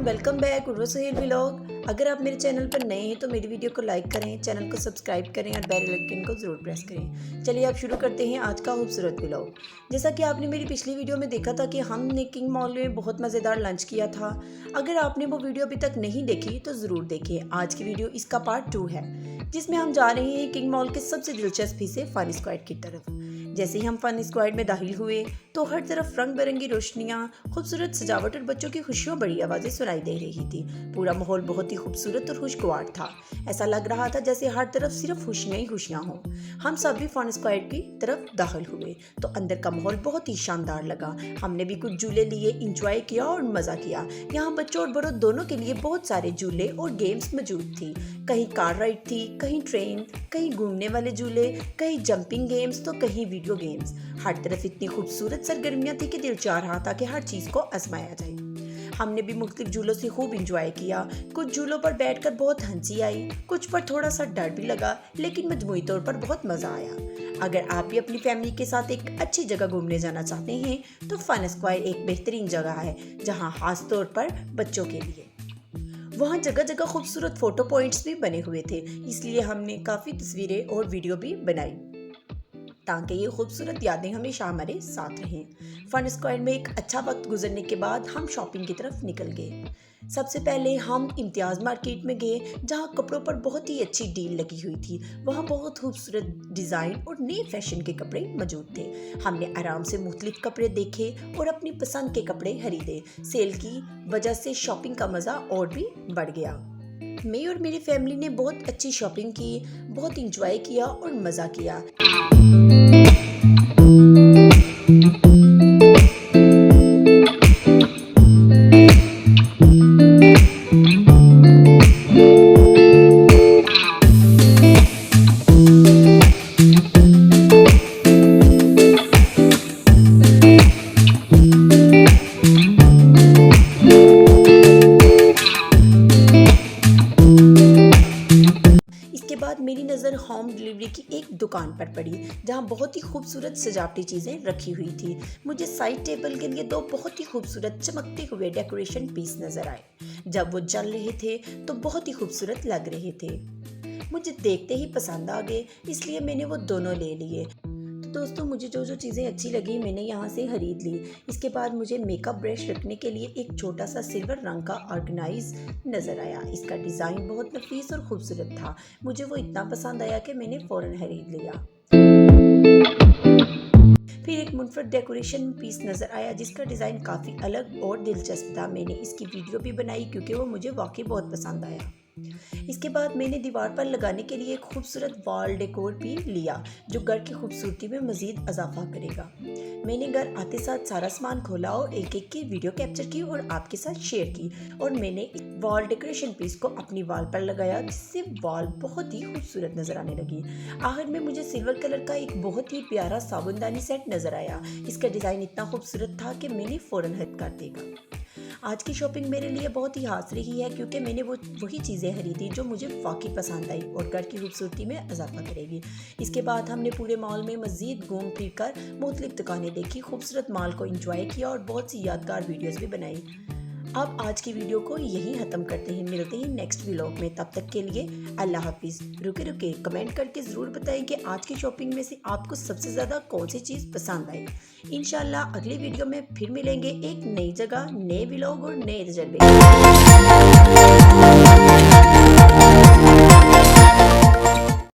Welcome back Urwa Suhail vlog. अगर आप मेरे चैनल पर नए हैं तो मेरी वीडियो को लाइक करें, चैनल को सब्सक्राइब करें और बेल आइकन को ज़रूर प्रेस करें। चलिए आप शुरू करते हैं आज का खूबसूरत व्लॉग। जैसा कि आपने मेरी पिछली वीडियो में देखा था कि हमने किंग मॉल में बहुत मज़ेदार लंच किया था। अगर आपने वो वीडियो अभी तक नहीं देखी तो ज़रूर देखिए। आज की वीडियो इसका पार्ट 2 है, जिसमें हम जा रहे हैं किंग मॉल के सबसे दिलचस्प हिस्से फन स्क्वाड की तरफ। जैसे ही हम फन स्क्वाड में दाखिल हुए तो हर तरफ रंग बिरंगी रोशनियाँ, खूबसूरत सजावट और बच्चों की खुशियों बड़ी आवाज़ें सुनाई दे रही थी। पूरा माहौल बहुत ही खूबसूरत और खुशगवार था। ऐसा लग रहा था जैसे हर तरफ सिर्फ खुशियाँ ही खुशियाँ हों। हम सब भी फन स्क्वाड की तरफ दाखिल हुए तो अंदर का माहौल बहुत ही शानदार लगा। हमने भी कुछ झूले लिए, इंजॉय किया और मज़ा किया। यहाँ बच्चों और बड़ों दोनों के लिए बहुत सारे झूले और गेम्स मौजूद थी। कहीं कार राइड थी, कहीं ट्रेन, कहीं घूमने वाले झूले, कहीं जंपिंग गेम्स तो कहीं वीडियो गेम्स। हर तरफ इतनी खूबसूरत सरगर्मियाँ थी कि दिल चाह रहा था कि हर चीज़ को आजमाया जाए। हमने भी मुख्तलिफ झूलों से खूब इंजॉय किया। कुछ झूलों पर बैठकर बहुत हंसी आई, कुछ पर थोड़ा सा डर भी लगा, लेकिन मजमूई तौर पर बहुत मज़ा आया। अगर आप भी अपनी फैमिली के साथ एक अच्छी जगह घूमने जाना चाहते हैं तो फन स्क्वायर एक बेहतरीन जगह है, जहां खास तौर पर बच्चों के लिए। वहाँ जगह जगह खूबसूरत फ़ोटो पॉइंट्स भी बने हुए थे, इसलिए हमने काफ़ी तस्वीरें और वीडियो भी बनाई ताकि ये खूबसूरत यादें हमेशा हमारे साथ रहें। फन स्क्वायर में एक अच्छा वक्त गुजरने के बाद हम शॉपिंग की तरफ निकल गए। सबसे पहले हम इम्तियाज़ मार्केट में गए, जहाँ कपड़ों पर बहुत ही अच्छी डील लगी हुई थी। वहाँ बहुत खूबसूरत डिज़ाइन और नए फैशन के कपड़े मौजूद थे। हमने आराम से मुख्तलिफ कपड़े देखे और अपनी पसंद के कपड़े खरीदे। सेल की वजह से शॉपिंग का मज़ा और भी बढ़ गया। मैं और मेरी फैमिली ने बहुत अच्छी शॉपिंग की, बहुत इंजॉय किया और मज़ा किया। इसके बाद मेरी नज़र होम डिलीवरी की एक दुकान पर पड़ी, जहां बहुत ही खूबसूरत सजावटी चीज़ें रखी हुई थी। मुझे साइड टेबल के लिए 2 बहुत ही खूबसूरत चमकते हुए डेकोरेशन पीस नज़र आए। जब वो जल रहे थे तो बहुत ही खूबसूरत लग रहे थे। मुझे देखते ही पसंद आ गए, इसलिए मैंने वो दोनों ले लिए। दोस्तों, मुझे जो जो चीज़ें अच्छी लगी मैंने यहाँ से खरीद ली। इसके बाद मुझे मेकअप ब्रश रखने के लिए एक छोटा सा सिल्वर रंग का ऑर्गेनाइज नज़र आया। इसका डिज़ाइन बहुत नफीस और ख़ूबसूरत था। मुझे वो इतना पसंद आया कि मैंने फ़ौरन खरीद लिया। फिर एक मुनफरद डेकोरेशन पीस नज़र आया, जिसका डिज़ाइन काफ़ी अलग और दिलचस्प था। मैंने इसकी वीडियो भी बनाई क्योंकि वो मुझे वाकई बहुत पसंद आया। इसके बाद मैंने दीवार पर लगाने के लिए एक खूबसूरत वॉल डेकोर भी लिया, जो घर की खूबसूरती में मज़ीद इजाफा करेगा। मैंने घर आते साथ सारा सामान खोला और एक एक की वीडियो कैप्चर की और आपके साथ शेयर की। और मैंने इस वॉल डेकोरेशन पीस को अपनी वॉल पर लगाया, जिससे वॉल बहुत ही खूबसूरत नज़र आने लगी। आखिर में मुझे सिल्वर कलर का एक बहुत ही प्यारा साबुनदानी सेट नज़र आया। इसका डिज़ाइन इतना खूबसूरत था कि मैंने फ़ौरन खरीद कर देगा। आज की शॉपिंग मेरे लिए बहुत ही खास रही है, क्योंकि मैंने वही चीज़ें खरीदी जो मुझे वाकई पसंद आई और घर की खूबसूरती में इजाफा करेगी। इसके बाद हमने पूरे मॉल में मज़ीद घूम फिर कर मुख्तलिफ दुकानें देखी, खूबसूरत मॉल को एंजॉय किया और बहुत सी यादगार वीडियोस भी बनाई। अब आज की वीडियो को यहीं ख़त्म करते हैं। मिलते हैं नेक्स्ट व्लॉग में, तब तक के लिए अल्लाह हाफिज़। रुके कमेंट करके ज़रूर बताएं कि आज की शॉपिंग में से आपको सबसे ज़्यादा कौन सी चीज़ पसंद आई। इंशाल्लाह अगली वीडियो में फिर मिलेंगे एक नई जगह, नए व्लॉग और नए तजर्बे।